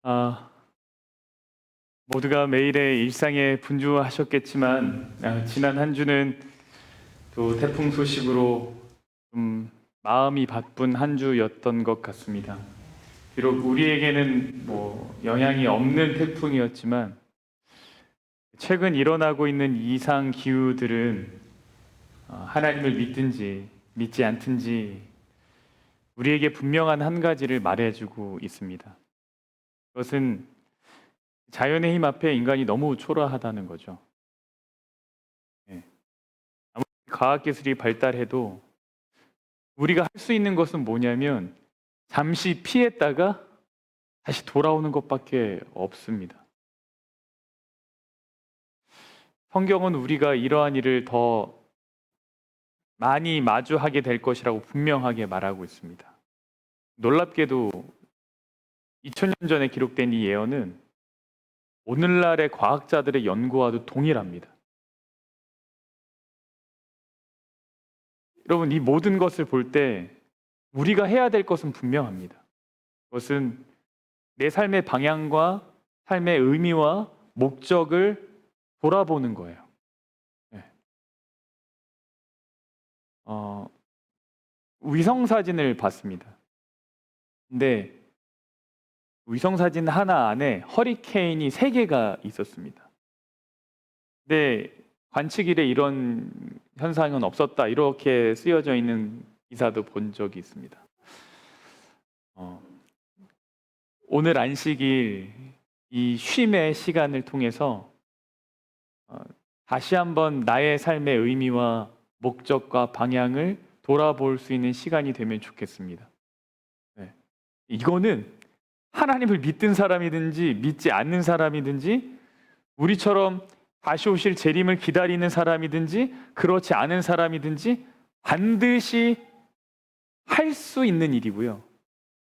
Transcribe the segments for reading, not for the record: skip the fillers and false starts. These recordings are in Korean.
아, 모두가 매일의 일상에 분주하셨겠지만 지난 한 주는 또 태풍 소식으로 좀 마음이 바쁜 한 주였던 것 같습니다. 비록 우리에게는 영향이 없는 태풍이었지만 최근 일어나고 있는 이상 기후들은 하나님을 믿든지 믿지 않든지 우리에게 분명한 한 가지를 말해주고 있습니다. 그것은 자연의 힘 앞에 인간이 너무 초라하다는 거죠. 예. 아무리 과학기술이 발달해도 우리가 할 수 있는 것은 뭐냐면 잠시 피했다가 다시 돌아오는 것밖에 없습니다. 성경은 우리가 이러한 일을 더 많이 마주하게 될 것이라고 분명하게 말하고 있습니다. 놀랍게도 2000년 전에 기록된 이 예언은 오늘날의 과학자들의 연구와도 동일합니다. 여러분, 이 모든 것을 볼 때 우리가 해야 될 것은 분명합니다. 그것은 내 삶의 방향과 삶의 의미와 목적을 돌아보는 거예요. 네. 위성 사진을 봤습니다. 근데 위성 사진 하나 안에 허리케인이 3개가 있었습니다. 근데 관측일에 이런 현상은 없었다, 이렇게 쓰여져 있는 기사도 본 적이 있습니다. 오늘 안식일 이 쉼의 시간을 통해서 다시 한번 나의 삶의 의미와 목적과 방향을 돌아볼 수 있는 시간이 되면 좋겠습니다. 네. 이거는 하나님을 믿든 사람이든지 믿지 않는 사람이든지 우리처럼 다시 오실 재림을 기다리는 사람이든지 그렇지 않은 사람이든지 반드시 할 수 있는 일이고요.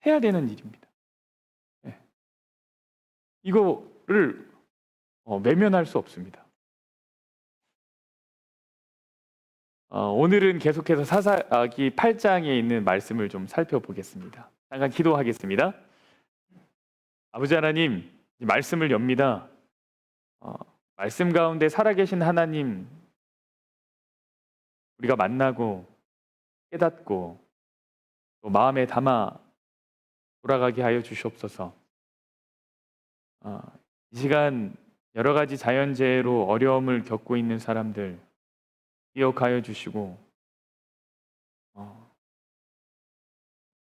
해야 되는 일입니다. 네. 이거를 외면할 수 없습니다. 오늘은 계속해서 사사기 8장에 있는 말씀을 좀 살펴보겠습니다. 잠깐 기도하겠습니다. 아버지 하나님, 이 말씀을 엽니다. 말씀 가운데 살아계신 하나님, 우리가 만나고 깨닫고 또 마음에 담아 돌아가게 하여 주시옵소서. 이 시간 여러 가지 자연재해로 어려움을 겪고 있는 사람들 기억하여 주시고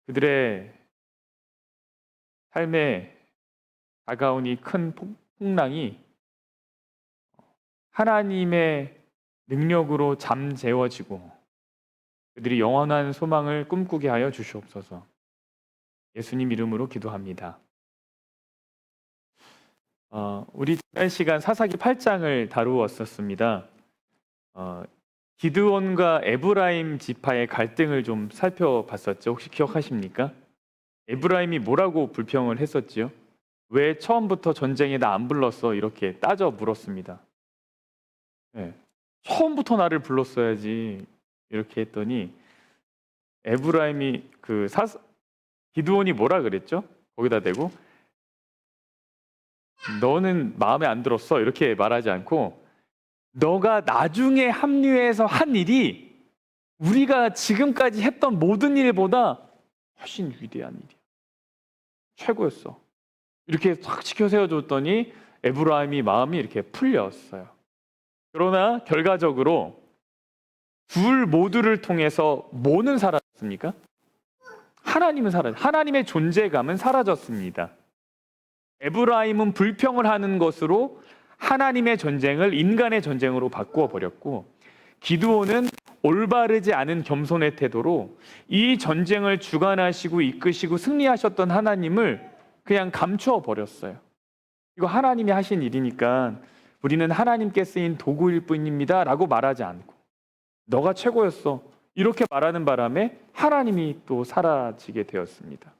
그들의 삶에 다가온 이 큰 풍랑이 하나님의 능력으로 잠재워지고 그들이 영원한 소망을 꿈꾸게 하여 주시옵소서. 예수님 이름으로 기도합니다. 우리 지난 시간 사사기 8장을 다루었었습니다. 기드온과 에브라임 지파의 갈등을 좀 살펴봤었죠. 혹시 기억하십니까? 에브라임이 뭐라고 불평을 했었지요? 왜 처음부터 전쟁에 나 안 불렀어? 이렇게 따져 물었습니다. 네. 처음부터 나를 불렀어야지 이렇게 했더니 에브라임이 기드온이 뭐라 그랬죠? 거기다 대고 너는 마음에 안 들었어 이렇게 말하지 않고 너가 나중에 합류해서 한 일이 우리가 지금까지 했던 모든 일보다 훨씬 위대한 일이야. 최고였어. 이렇게 싹 지켜 세워줬더니 에브라임이 마음이 이렇게 풀렸어요. 그러나 결과적으로 둘 모두를 통해서 뭐는 사라졌습니까? 하나님의 존재감은 사라졌습니다. 에브라임은 불평을 하는 것으로 하나님의 전쟁을 인간의 전쟁으로 바꾸어 버렸고 기드온은 올바르지 않은 겸손의 태도로 이 전쟁을 주관하시고 이끄시고 승리하셨던 하나님을 그냥 감추어 버렸어요. 이거 하나님이 하신 일이니까 우리는 하나님께 쓰인 도구일 뿐입니다 라고 말하지 않고 너가 최고였어 이렇게 말하는 바람에 하나님이 또 사라지게 되었습니다.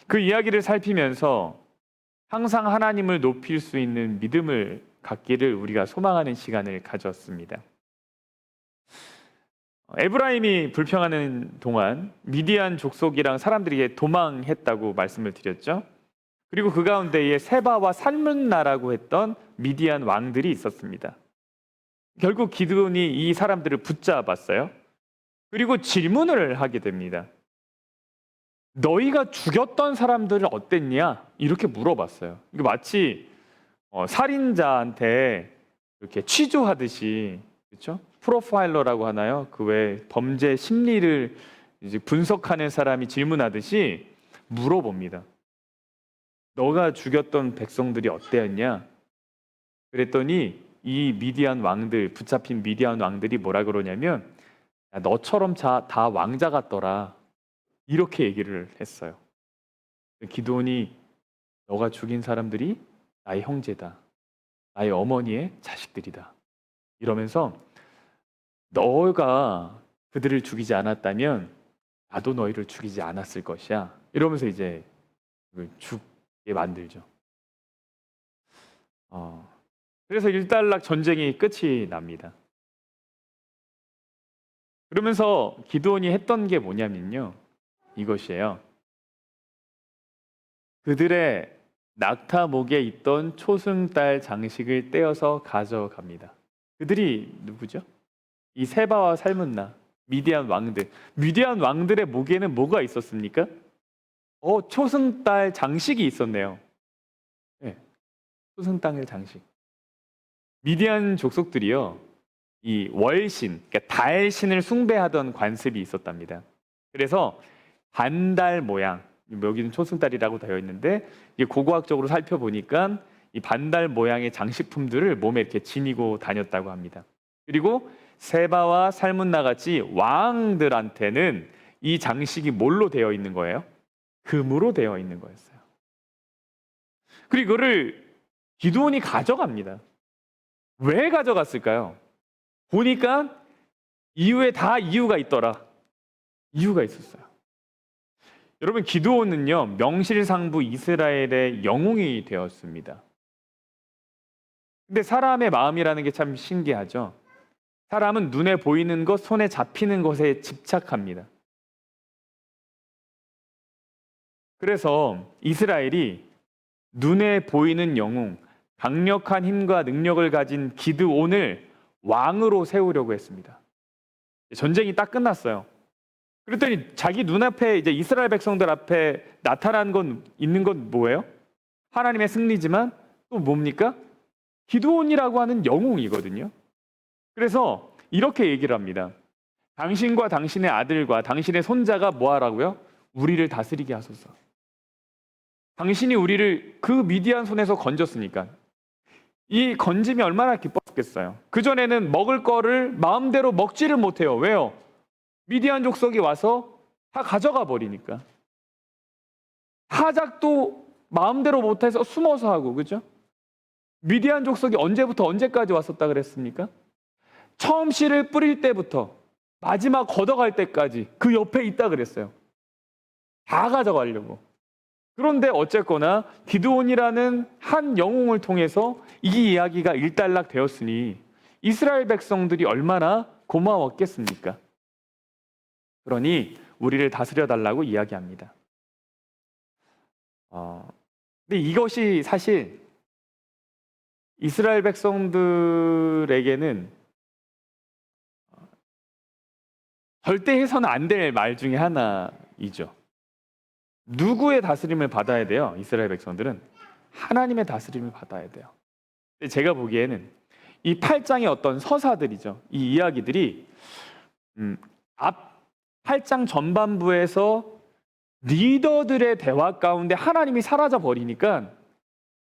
그 이야기를 살피면서 항상 하나님을 높일 수 있는 믿음을 갖기를 우리가 소망하는 시간을 가졌습니다. 에브라임이 불평하는 동안 미디안 족속이랑 사람들이 도망했다고 말씀을 드렸죠. 그리고 그 가운데에 세바와 살문나라고 했던 미디안 왕들이 있었습니다. 결국 기드온이 이 사람들을 붙잡았어요. 그리고 질문을 하게 됩니다. 너희가 죽였던 사람들은 어땠냐? 이렇게 물어봤어요. 이거 마치 살인자한테 이렇게 취조하듯이, 그렇죠? 프로파일러라고 하나요? 그 외 범죄 심리를 이제 분석하는 사람이 질문하듯이 물어봅니다. 너가 죽였던 백성들이 어땠냐? 그랬더니 이 미디안 왕들, 붙잡힌 미디안 왕들이 뭐라 그러냐면, 야, 너처럼 다 왕자 같더라, 이렇게 얘기를 했어요. 기드온이 너가 죽인 사람들이 나의 형제다, 나의 어머니의 자식들이다, 이러면서 너가 그들을 죽이지 않았다면 나도 너희를 죽이지 않았을 것이야, 이러면서 이제 죽게 만들죠. 그래서 일단락 전쟁이 끝이 납니다. 그러면서 기드온이 했던 게 뭐냐면요, 이것이에요. 그들의 낙타목에 있던 초승달 장식을 떼어서 가져갑니다. 그들이 누구죠? 이 세바와 살문나, 미디안 왕들. 미디안 왕들의 목에는 뭐가 있었습니까? 초승달 장식이 있었네요. 네, 초승달 장식. 미디안 족속들이요, 이 월신, 그러니까 달신을 숭배하던 관습이 있었답니다. 그래서 반달 모양, 여기는 초승달이라고 되어 있는데, 이게 고고학적으로 살펴보니까 이 반달 모양의 장식품들을 몸에 이렇게 지니고 다녔다고 합니다. 그리고 세바와 살문나 같이 왕들한테는 이 장식이 뭘로 되어 있는 거예요? 금으로 되어 있는 거였어요. 그리고 이거를 기드온이 가져갑니다. 왜 가져갔을까요? 보니까 이유에 다 이유가 있더라. 이유가 있었어요. 여러분, 기드온은요, 명실상부 이스라엘의 영웅이 되었습니다. 근데 사람의 마음이라는 게 참 신기하죠. 사람은 눈에 보이는 것, 손에 잡히는 것에 집착합니다. 그래서 이스라엘이 눈에 보이는 영웅, 강력한 힘과 능력을 가진 기드온을 왕으로 세우려고 했습니다. 전쟁이 딱 끝났어요. 그랬더니 자기 눈앞에, 이제 이스라엘 백성들 앞에 나타난 건, 있는 건 뭐예요? 하나님의 승리지만 또 뭡니까? 기드온이라고 하는 영웅이거든요. 그래서 이렇게 얘기를 합니다. 당신과 당신의 아들과 당신의 손자가 뭐 하라고요? 우리를 다스리게 하소서. 당신이 우리를 그 미디안 손에서 건졌으니까. 이 건짐이 얼마나 기뻤겠어요. 그전에는 먹을 거를 마음대로 먹지를 못해요. 왜요? 미디안 족속이 와서 다 가져가 버리니까. 타작도 마음대로 못해서 숨어서 하고, 그죠? 미디안 족속이 언제부터 언제까지 왔었다 그랬습니까? 처음 씨를 뿌릴 때부터 마지막 걷어갈 때까지 그 옆에 있다 그랬어요. 다 가져가려고. 그런데 어쨌거나 기드온이라는 한 영웅을 통해서 이 이야기가 일단락 되었으니 이스라엘 백성들이 얼마나 고마웠겠습니까? 그러니 우리를 다스려 달라고 이야기합니다. 근데 이것이 사실 이스라엘 백성들에게는 절대 해서는 안 될 말 중에 하나이죠. 누구의 다스림을 받아야 돼요? 이스라엘 백성들은 하나님의 다스림을 받아야 돼요. 근데 제가 보기에는 이 8장의 어떤 서사들이죠. 이 이야기들이 앞 8장 전반부에서 리더들의 대화 가운데 하나님이 사라져 버리니까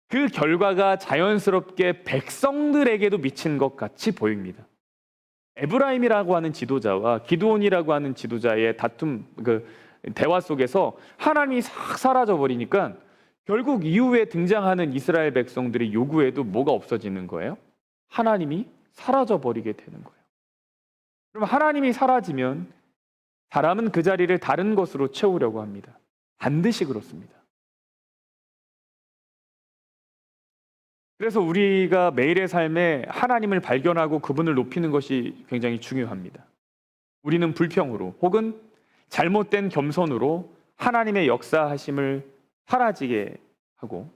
그 결과가 자연스럽게 백성들에게도 미친 것 같이 보입니다. 에브라임이라고 하는 지도자와 기드온이라고 하는 지도자의 다툼, 그 대화 속에서 하나님이 싹 사라져 버리니까 결국 이후에 등장하는 이스라엘 백성들의 요구에도 뭐가 없어지는 거예요? 하나님이 사라져 버리게 되는 거예요. 그럼 하나님이 사라지면 사람은 그 자리를 다른 것으로 채우려고 합니다. 반드시 그렇습니다. 그래서 우리가 매일의 삶에 하나님을 발견하고 그분을 높이는 것이 굉장히 중요합니다. 우리는 불평으로 혹은 잘못된 겸손으로 하나님의 역사하심을 사라지게 하고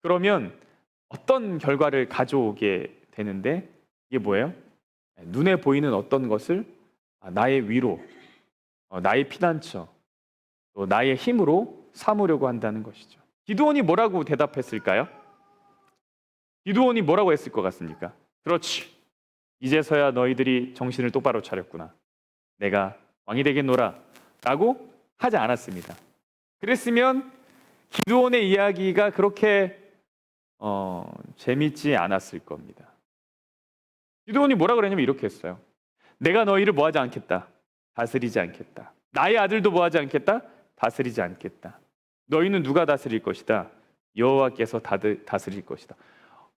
그러면 어떤 결과를 가져오게 되는데 이게 뭐예요? 눈에 보이는 어떤 것을 나의 위로, 나의 피난처, 또 나의 힘으로 삼으려고 한다는 것이죠. 기드온이 뭐라고 대답했을까요? 기드온이 뭐라고 했을 것 같습니까? 그렇지. 이제서야 너희들이 정신을 똑바로 차렸구나. 내가 왕이 되겠노라. 라고 하지 않았습니다. 그랬으면 기드온의 이야기가 그렇게 재밌지 않았을 겁니다. 기드온이 뭐라 그랬냐면 이렇게 했어요. 내가 너희를 뭐하지 않겠다. 다스리지 않겠다. 나의 아들도 뭐하지 않겠다. 다스리지 않겠다. 너희는 누가 다스릴 것이다. 여호와께서 다스릴 것이다.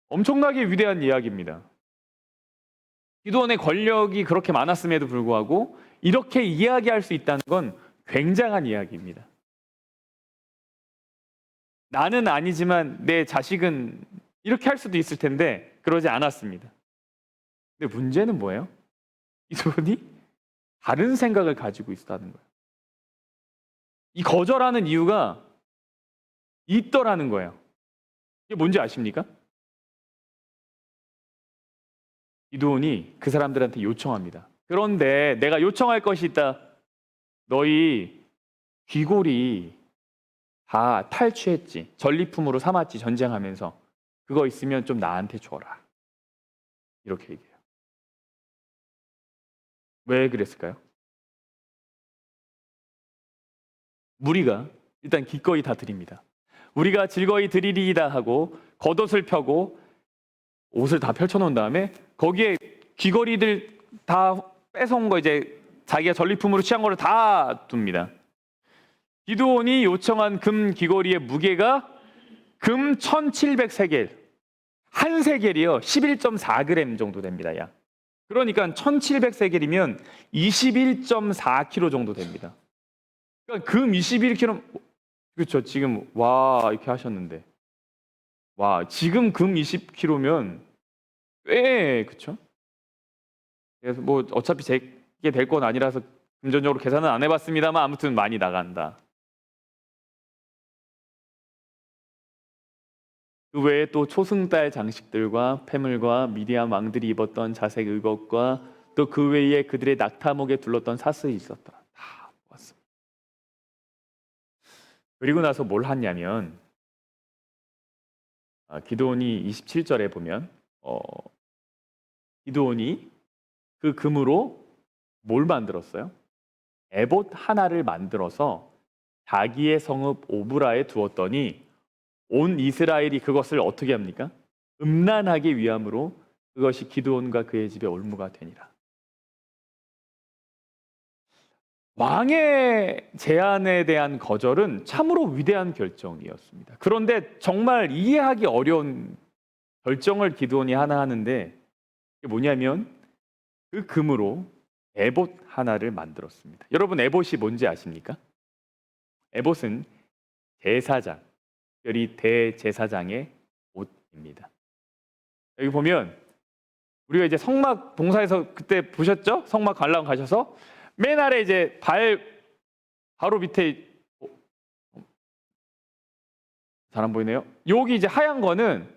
엄청나게 위대한 이야기입니다. 기드온의 권력이 그렇게 많았음에도 불구하고 이렇게 이야기할 수 있다는 건 굉장한 이야기입니다. 나는 아니지만 내 자식은 이렇게 할 수도 있을 텐데 그러지 않았습니다. 근데 문제는 뭐예요? 기드온이 다른 생각을 가지고 있다는 거예요. 이 거절하는 이유가 있더라는 거예요. 이게 뭔지 아십니까? 기드온이 그 사람들한테 요청합니다. 그런데 내가 요청할 것이 있다. 너희 귀골이 다 탈취했지. 전리품으로 삼았지. 전쟁하면서. 그거 있으면 좀 나한테 줘라. 이렇게 얘기해요. 왜 그랬을까요? 무리가 일단 기꺼이 다 드립니다. 우리가 즐거이 드리리이다 하고 겉옷을 펴고 옷을 다 펼쳐놓은 다음에 거기에 귀걸이들 다 뺏어온 거 이제 자기가 전리품으로 취한 거를 다 둡니다. 기드온이 요청한 금 귀걸이의 무게가 금 1700세겔. 한 세겔이요 11.4g 정도 됩니다. 약. 그러니까 1700세겔이면 21.4kg 정도 됩니다. 그러니까 금 21kg 그렇죠. 지금 와 이렇게 하셨는데 와 지금 금 20kg면 꽤 그렇죠. 그래서 뭐 어차피 제게 될 건 아니라서 금전적으로 계산은 안 해봤습니다만 아무튼 많이 나간다. 그 외에 또 초승달 장식들과 패물과 미디안 왕들이 입었던 자색 의복과 또 그 외에 그들의 낙타목에 둘렀던 사슬이 있었다. 다 모았습니다. 그리고 나서 뭘 하냐면 기드온이 27절에 보면 기드온이 그 금으로 뭘 만들었어요? 에봇 하나를 만들어서 자기의 성읍 오브라에 두었더니 온 이스라엘이 그것을 어떻게 합니까? 음란하기 위함으로 그것이 기드온과 그의 집에 올무가 되니라. 왕의 제안에 대한 거절은 참으로 위대한 결정이었습니다. 그런데 정말 이해하기 어려운 결정을 기드온이 하나 하는데 그게 뭐냐면 그 금으로 에봇 하나를 만들었습니다. 여러분 에봇이 뭔지 아십니까? 에봇은 제사장, 특별히 대제사장의 옷입니다. 여기 보면 우리가 이제 성막 봉사에서 그때 보셨죠? 성막 관람 가셔서 맨 아래 이제 바로 밑에 잘 안 보이네요. 여기 이제 하얀 거는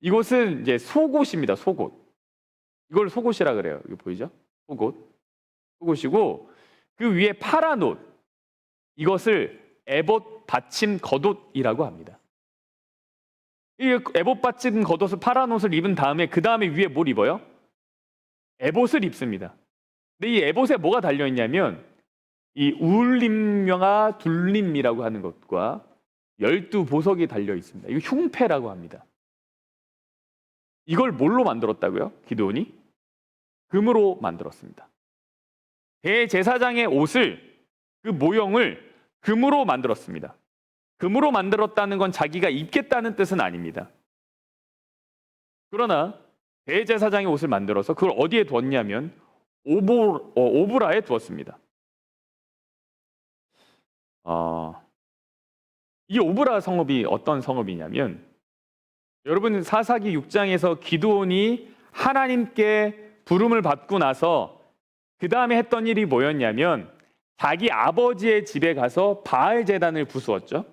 이곳은 이제 속옷입니다. 속옷. 이걸 속옷이라 그래요. 이거 보이죠? 속옷이고 그 위에 파란 옷 이것을 에봇 받침 겉옷이라고 합니다. 이 에봇 받침 겉옷을 파란 옷을 입은 다음에 그 다음에 위에 뭘 입어요? 에봇을 입습니다. 근데 이 에봇에 뭐가 달려 있냐면 이 우울림명화 둘림이라고 하는 것과 12보석이 달려 있습니다. 이거 흉패라고 합니다. 이걸 뭘로 만들었다고요? 기드온이? 금으로 만들었습니다. 대제사장의 옷을 그 모형을 금으로 만들었습니다. 금으로 만들었다는 건 자기가 입겠다는 뜻은 아닙니다. 그러나 대제사장의 옷을 만들어서 그걸 어디에 두었냐면 오브라에 두었습니다. 이 오브라 성읍이 어떤 성읍이냐면 여러분 사사기 6장에서 기드온이 하나님께 부름을 받고 나서 그 다음에 했던 일이 뭐였냐면 자기 아버지의 집에 가서 바알 제단을 부수었죠.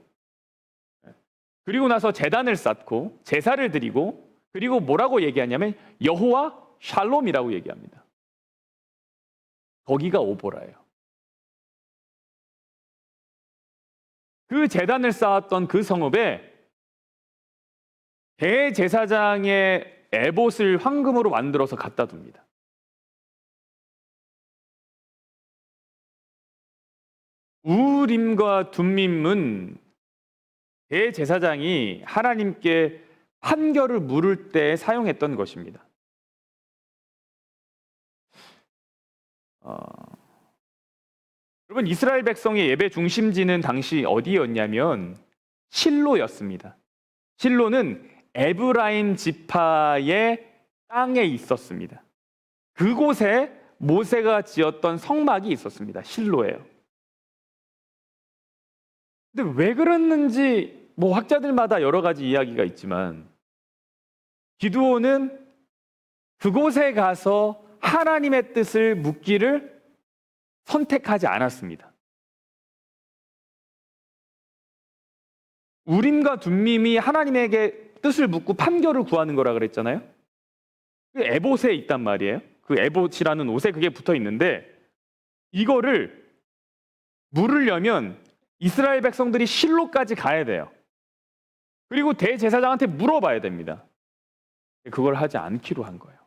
그리고 나서 제단을 쌓고 제사를 드리고 그리고 뭐라고 얘기하냐면 여호와 샬롬이라고 얘기합니다. 거기가 오보라예요. 그 제단을 쌓았던 그 성읍에 대제사장의 에봇을 황금으로 만들어서 갖다 둡니다. 우림과 둠밈은 대제사장이 하나님께 판결을 물을 때 사용했던 것입니다. 여러분, 이스라엘 백성의 예배 중심지는 당시 어디였냐면 실로였습니다. 실로는 에브라임 지파의 땅에 있었습니다. 그곳에 모세가 지었던 성막이 있었습니다. 실로예요. 근데 왜 그랬는지 학자들마다 여러 가지 이야기가 있지만 기드온은 그곳에 가서 하나님의 뜻을 묻기를 선택하지 않았습니다. 우림과 둠밈이 하나님에게 뜻을 묻고 판결을 구하는 거라 그랬잖아요. 그 에봇에 있단 말이에요. 그 에봇이라는 옷에 그게 붙어 있는데 이거를 물으려면 이스라엘 백성들이 실로까지 가야 돼요. 그리고 대제사장한테 물어봐야 됩니다. 그걸 하지 않기로 한 거예요.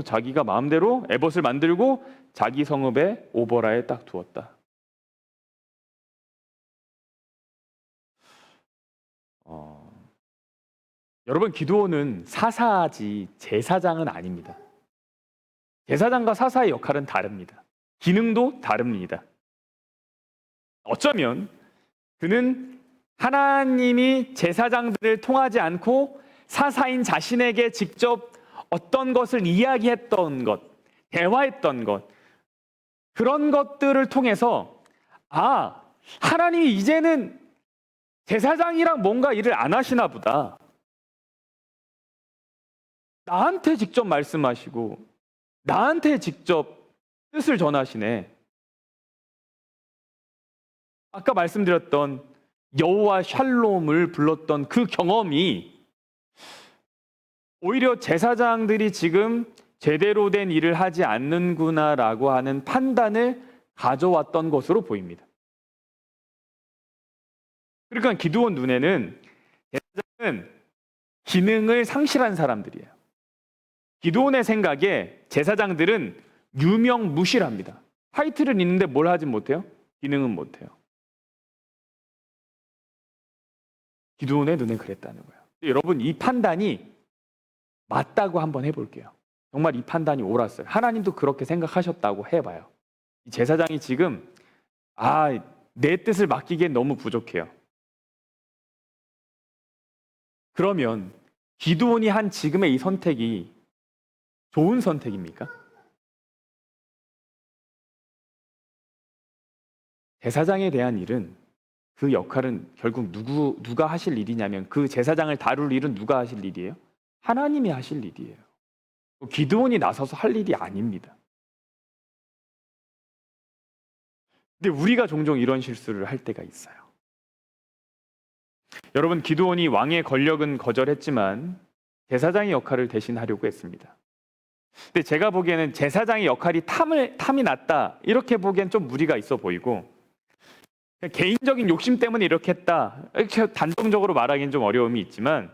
자기가 마음대로 에봇을 만들고 자기 성읍에 오보라에 딱 두었다. 여러분, 기드온은 사사지 제사장은 아닙니다. 제사장과 사사의 역할은 다릅니다. 기능도 다릅니다. 어쩌면 그는 하나님이 제사장들을 통하지 않고 사사인 자신에게 직접 어떤 것을 이야기했던 것, 대화했던 것, 그런 것들을 통해서 하나님이 이제는 제사장이랑 뭔가 일을 안 하시나 보다. 나한테 직접 말씀하시고 나한테 직접 뜻을 전하시네. 아까 말씀드렸던 여호와 샬롬을 불렀던 그 경험이 오히려 제사장들이 지금 제대로 된 일을 하지 않는구나라고 하는 판단을 가져왔던 것으로 보입니다. 그러니까 기드온 눈에는 제사장은 기능을 상실한 사람들이에요. 기드온의 생각에 제사장들은 유명무실합니다. 타이틀은 있는데 뭘 하진 못해요? 기능은 못해요. 기드온의 눈에 그랬다는 거예요. 여러분, 이 판단이 맞다고 한번 해볼게요. 정말 이 판단이 옳았어요. 하나님도 그렇게 생각하셨다고 해봐요. 이 제사장이 지금 내 뜻을 맡기기엔 너무 부족해요. 그러면 기드온이 한 지금의 이 선택이 좋은 선택입니까? 제사장에 대한 일은 그 역할은 결국 누가 하실 일이냐면 그 제사장을 다룰 일은 누가 하실 일이에요? 하나님이 하실 일이에요. 기드온이 나서서 할 일이 아닙니다. 근데 우리가 종종 이런 실수를 할 때가 있어요. 여러분, 기드온이 왕의 권력은 거절했지만 제사장의 역할을 대신하려고 했습니다. 근데 제가 보기에는 제사장의 역할이 탐이 났다 이렇게 보기엔 좀 무리가 있어 보이고 개인적인 욕심 때문에 이렇게 했다 이렇게 단정적으로 말하기는 좀 어려움이 있지만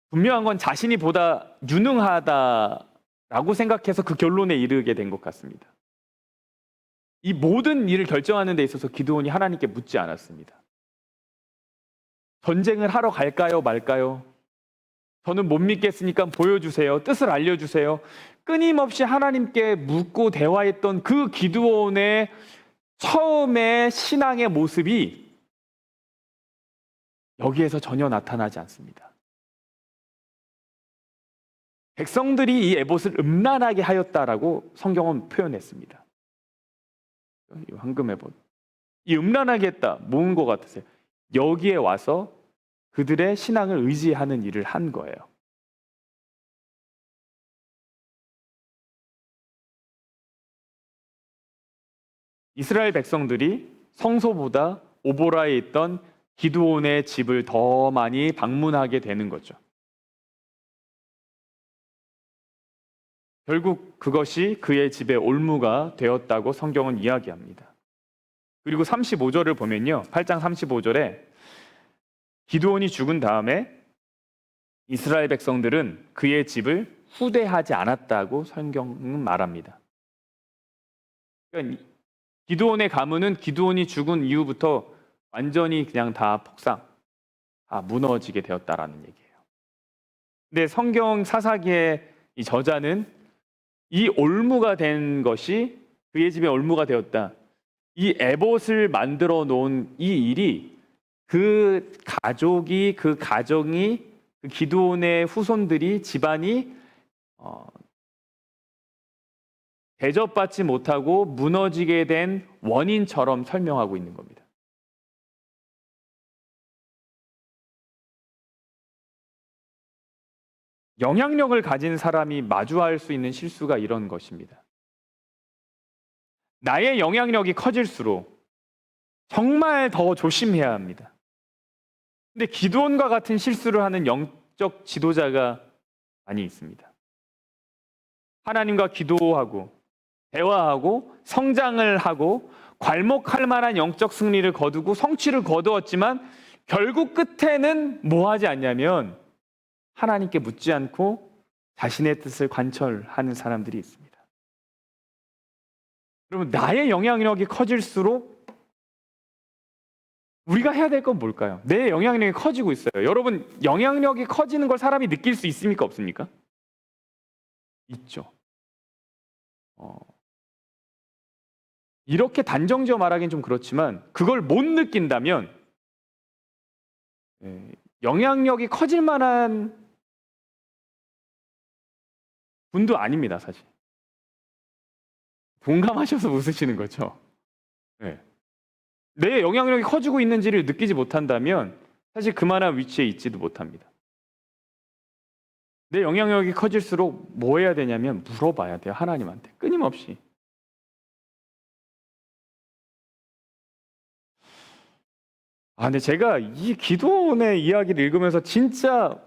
분명한 건 자신이 보다 유능하다라고 생각해서 그 결론에 이르게 된 것 같습니다. 이 모든 일을 결정하는 데 있어서 기드온이 하나님께 묻지 않았습니다. 전쟁을 하러 갈까요 말까요? 저는 못 믿겠으니까 보여주세요. 뜻을 알려주세요. 끊임없이 하나님께 묻고 대화했던 그 기드온의 처음의 신앙의 모습이 여기에서 전혀 나타나지 않습니다. 백성들이 이 에봇을 음란하게 하였다라고 성경은 표현했습니다. 이 황금 에봇. 이 음란하게 했다. 뭔 것 같으세요? 여기에 와서 그들의 신앙을 의지하는 일을 한 거예요. 이스라엘 백성들이 성소보다 오보라에 있던 기드온의 집을 더 많이 방문하게 되는 거죠. 결국 그것이 그의 집의 올무가 되었다고 성경은 이야기합니다. 그리고 35절을 보면요. 8장 35절에 기드온이 죽은 다음에 이스라엘 백성들은 그의 집을 후대하지 않았다고 성경은 말합니다. 그러니까 기드온의 가문은 기드온이 죽은 이후부터 완전히 그냥 다 다 무너지게 되었다라는 얘기예요. 근데 성경 사사기의 이 저자는 이 올무가 된 것이 그의 집에 올무가 되었다. 이 에봇을 만들어 놓은 이 일이 그 가정이 그 기드온의 후손들이 집안이 대접받지 못하고 무너지게 된 원인처럼 설명하고 있는 겁니다. 영향력을 가진 사람이 마주할 수 있는 실수가 이런 것입니다. 나의 영향력이 커질수록 정말 더 조심해야 합니다. 근데 기드온과 같은 실수를 하는 영적 지도자가 많이 있습니다. 하나님과 기도하고 대화하고 성장을 하고 괄목할 만한 영적 승리를 거두고 성취를 거두었지만 결국 끝에는 뭐 하지 않냐면 하나님께 묻지 않고 자신의 뜻을 관철하는 사람들이 있습니다. 그러면 나의 영향력이 커질수록 우리가 해야 될 건 뭘까요? 내 영향력이 커지고 있어요. 여러분, 영향력이 커지는 걸 사람이 느낄 수 있습니까? 없습니까? 있죠. 이렇게 단정지어 말하기는 좀 그렇지만 그걸 못 느낀다면 영향력이 커질 만한 분도 아닙니다, 사실. 공감하셔서 웃으시는 거죠? 네. 내 영향력이 커지고 있는지를 느끼지 못한다면 사실 그만한 위치에 있지도 못합니다. 내 영향력이 커질수록 뭐 해야 되냐면 물어봐야 돼요, 하나님한테. 끊임없이. 근데 제가 이 기도원의 이야기를 읽으면서 진짜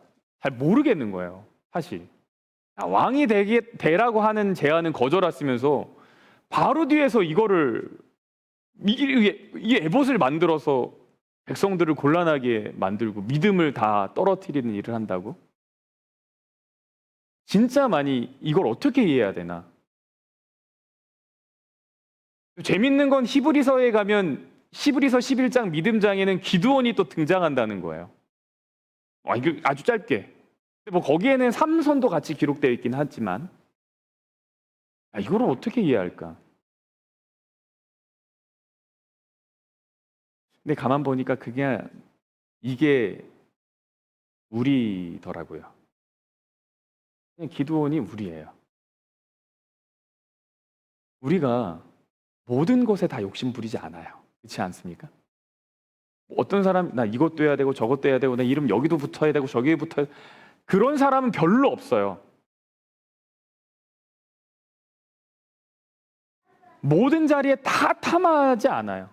잘 모르겠는 거예요, 사실. 왕이 되라고 하는 제안은 거절했으면서 바로 뒤에서 이 에봇을 만들어서 백성들을 곤란하게 만들고 믿음을 다 떨어뜨리는 일을 한다고? 진짜 많이 이걸 어떻게 이해해야 되나? 재밌는 건 히브리서에 가면 히브리서 11장 믿음장에는 기드온이 또 등장한다는 거예요. 이거 아주 짧게. 뭐 거기에는 삼손도 같이 기록되어 있긴 하지만 이걸 어떻게 이해할까? 근데 가만 보니까 이게 우리더라고요. 그냥 기드온이 우리예요. 우리가 모든 것에 다 욕심 부리지 않아요. 그렇지 않습니까? 어떤 사람 나 이것도 해야 되고 저것도 해야 되고 내 이름 여기도 붙어야 되고 저기에 붙어야 되고 그런 사람은 별로 없어요. 모든 자리에 다 탐하지 않아요.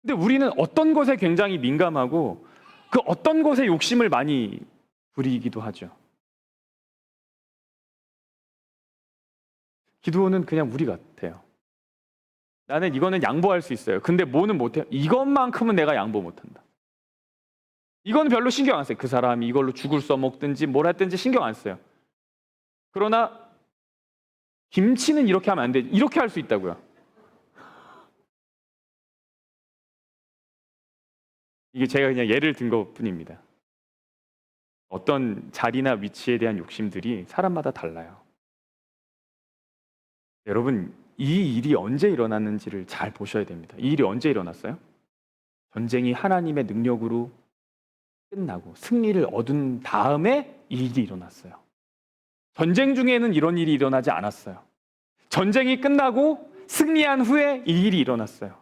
근데 우리는 어떤 것에 굉장히 민감하고 그 어떤 것에 욕심을 많이 부리기도 하죠. 기드온은 그냥 우리 같아요. 나는 이거는 양보할 수 있어요. 근데 뭐는 못해요. 이것만큼은 내가 양보 못한다. 이건 별로 신경 안 써요. 그 사람이 이걸로 죽을 써먹든지 뭘 했든지 신경 안 써요. 그러나 김치는 이렇게 하면 안 돼. 이렇게 할 수 있다고요. 이게 제가 그냥 예를 든 것뿐입니다. 어떤 자리나 위치에 대한 욕심들이 사람마다 달라요. 여러분, 이 일이 언제 일어났는지를 잘 보셔야 됩니다. 이 일이 언제 일어났어요? 전쟁이 하나님의 능력으로 끝나고 승리를 얻은 다음에 이 일이 일어났어요. 전쟁 중에는 이런 일이 일어나지 않았어요. 전쟁이 끝나고 승리한 후에 이 일이 일어났어요.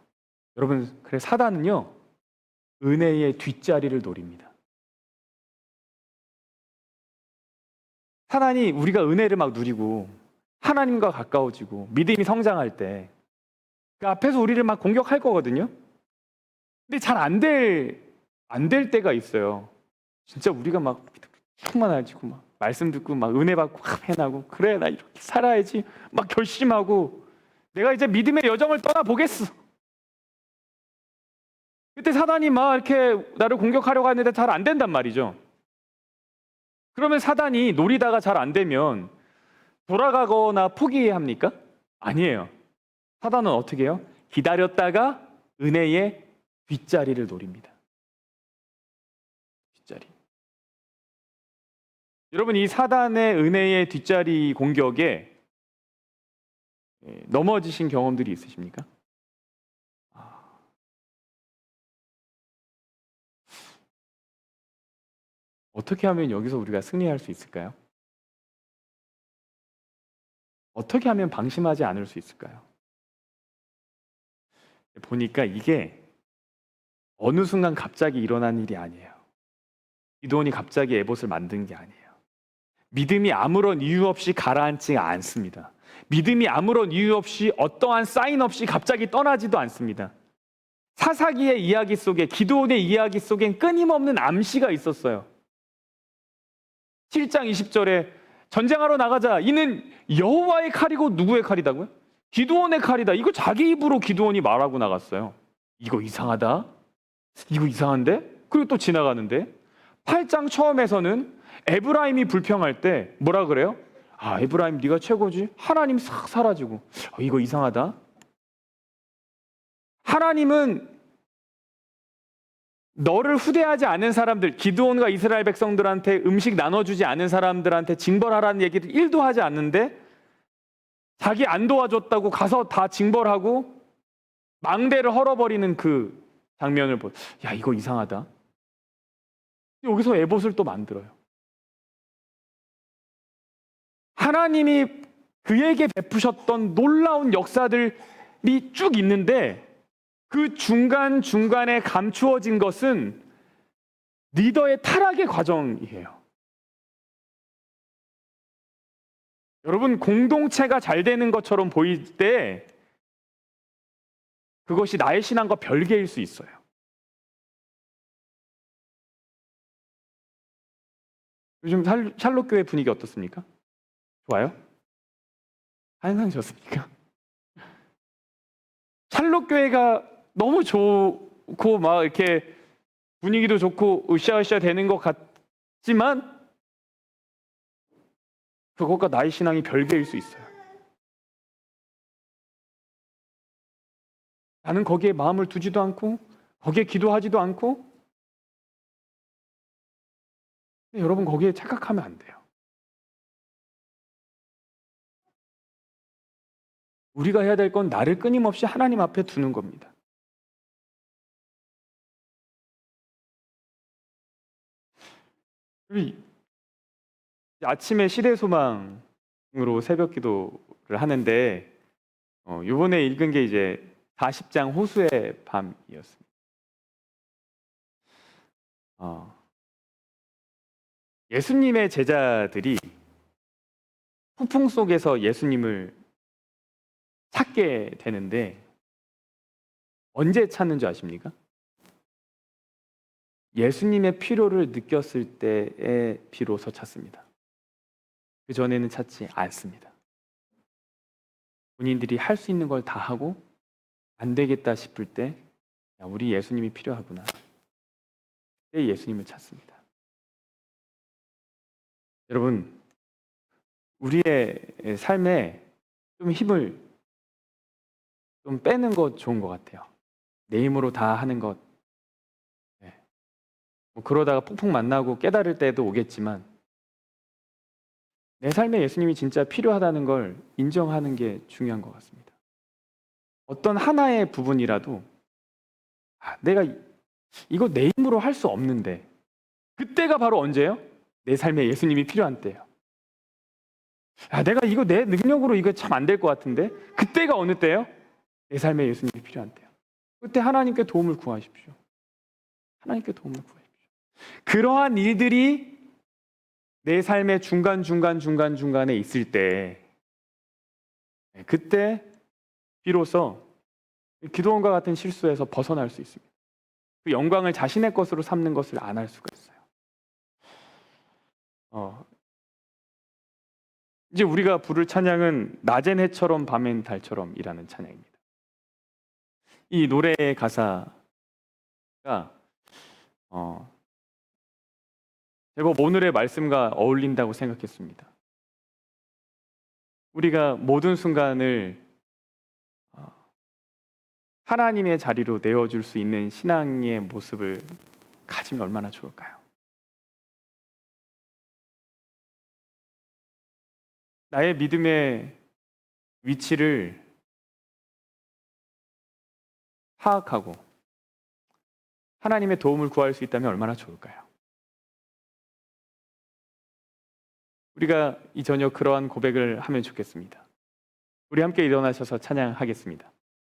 여러분, 그래 사단은요, 은혜의 뒷자리를 노립니다. 사단이 우리가 은혜를 막 누리고 하나님과 가까워지고 믿음이 성장할 때 그 앞에서 우리를 막 공격할 거거든요. 근데 잘 안 될 때가 있어요. 진짜 우리가 막 충만해지고 막 말씀 듣고 막 은혜 받고 막 해나고 그래 나 이렇게 살아야지 막 결심하고 내가 이제 믿음의 여정을 떠나보겠어. 그때 사단이 막 이렇게 나를 공격하려고 하는데 잘 안 된단 말이죠. 그러면 사단이 노리다가 잘 안 되면 돌아가거나 포기합니까? 아니에요. 사단은 어떻게 해요? 기다렸다가 은혜의 뒷자리를 노립니다. 뒷자리. 여러분, 이 사단의 은혜의 뒷자리 공격에 넘어지신 경험들이 있으십니까? 어떻게 하면 여기서 우리가 승리할 수 있을까요? 어떻게 하면 방심하지 않을 수 있을까요? 보니까 이게 어느 순간 갑자기 일어난 일이 아니에요. 기드온이 갑자기 에봇을 만든 게 아니에요. 믿음이 아무런 이유 없이 가라앉지 않습니다. 믿음이 아무런 이유 없이 어떠한 사인 없이 갑자기 떠나지도 않습니다. 사사기의 이야기 속에, 기드온의 이야기 속엔 끊임없는 암시가 있었어요. 7장 20절에 전쟁하러 나가자. 이는 여호와의 칼이고 누구의 칼이다고요? 기드온의 칼이다. 이거 자기 입으로 기드온이 말하고 나갔어요. 이거 이상하다. 이거 이상한데? 그리고 또 지나가는데 8장 처음에서는 에브라임이 불평할 때 뭐라 그래요? 아, 에브라임 네가 최고지? 하나님 싹 사라지고 이거 이상하다. 하나님은 너를 후대하지 않은 사람들, 기드온과 이스라엘 백성들한테 음식 나눠주지 않은 사람들한테 징벌하라는 얘기를 1도 하지 않는데 자기 안 도와줬다고 가서 다 징벌하고 망대를 헐어버리는 그 장면을 야, 이거 이상하다. 여기서 에봇을 또 만들어요. 하나님이 그에게 베푸셨던 놀라운 역사들이 쭉 있는데 그 중간중간에 감추어진 것은 리더의 타락의 과정이에요. 여러분, 공동체가 잘 되는 것처럼 보일 때 그것이 나의 신앙과 별개일 수 있어요. 요즘 샬롯 교회 분위기 어떻습니까? 좋아요? 항상 좋습니까? 샬롯 교회가 너무 좋고 막 이렇게 분위기도 좋고 으쌰으쌰 되는 것 같지만 그것과 나의 신앙이 별개일 수 있어요. 나는 거기에 마음을 두지도 않고 거기에 기도하지도 않고 여러분 거기에 착각하면 안 돼요. 우리가 해야 될 건 나를 끊임없이 하나님 앞에 두는 겁니다. 아침에 시대소망으로 새벽 기도를 하는데 이번에 읽은 게 이제 40장 호수의 밤이었습니다. 예수님의 제자들이 폭풍 속에서 예수님을 찾게 되는데 언제 찾는 줄 아십니까? 예수님의 필요를 느꼈을 때에 비로소 찾습니다. 그 전에는 찾지 않습니다. 본인들이 할 수 있는 걸 다 하고 안 되겠다 싶을 때 우리 예수님이 필요하구나. 그때 예수님을 찾습니다. 여러분, 우리의 삶에 좀 힘을 좀 빼는 것 좋은 것 같아요. 내 힘으로 다 하는 것. 뭐 그러다가 폭풍 만나고 깨달을 때도 오겠지만 내 삶에 예수님이 진짜 필요하다는 걸 인정하는 게 중요한 것 같습니다. 어떤 하나의 부분이라도 내가 이거 내 힘으로 할 수 없는데 그때가 바로 언제예요? 내 삶에 예수님이 필요한 때예요. 내가 이거 내 능력으로 이거 참 안 될 것 같은데 그때가 어느 때예요? 내 삶에 예수님이 필요한 때예요. 그때 하나님께 도움을 구하십시오. 하나님께 도움을 구하십시오. 그러한 일들이 내 삶의 중간에 있을 때 그때 비로소 기드온과 같은 실수에서 벗어날 수 있습니다. 그 영광을 자신의 것으로 삼는 것을 안 할 수가 있어요. 이제 우리가 부를 찬양은 낮엔 해처럼 밤엔 달처럼이라는 찬양입니다. 이 노래의 가사가 제법 오늘의 말씀과 어울린다고 생각했습니다. 우리가 모든 순간을 하나님의 자리로 내어줄 수 있는 신앙의 모습을 가지면 얼마나 좋을까요? 나의 믿음의 위치를 파악하고 하나님의 도움을 구할 수 있다면 얼마나 좋을까요? 우리가 이 저녁 그러한 고백을 하면 좋겠습니다. 우리 함께 일어나셔서 찬양하겠습니다.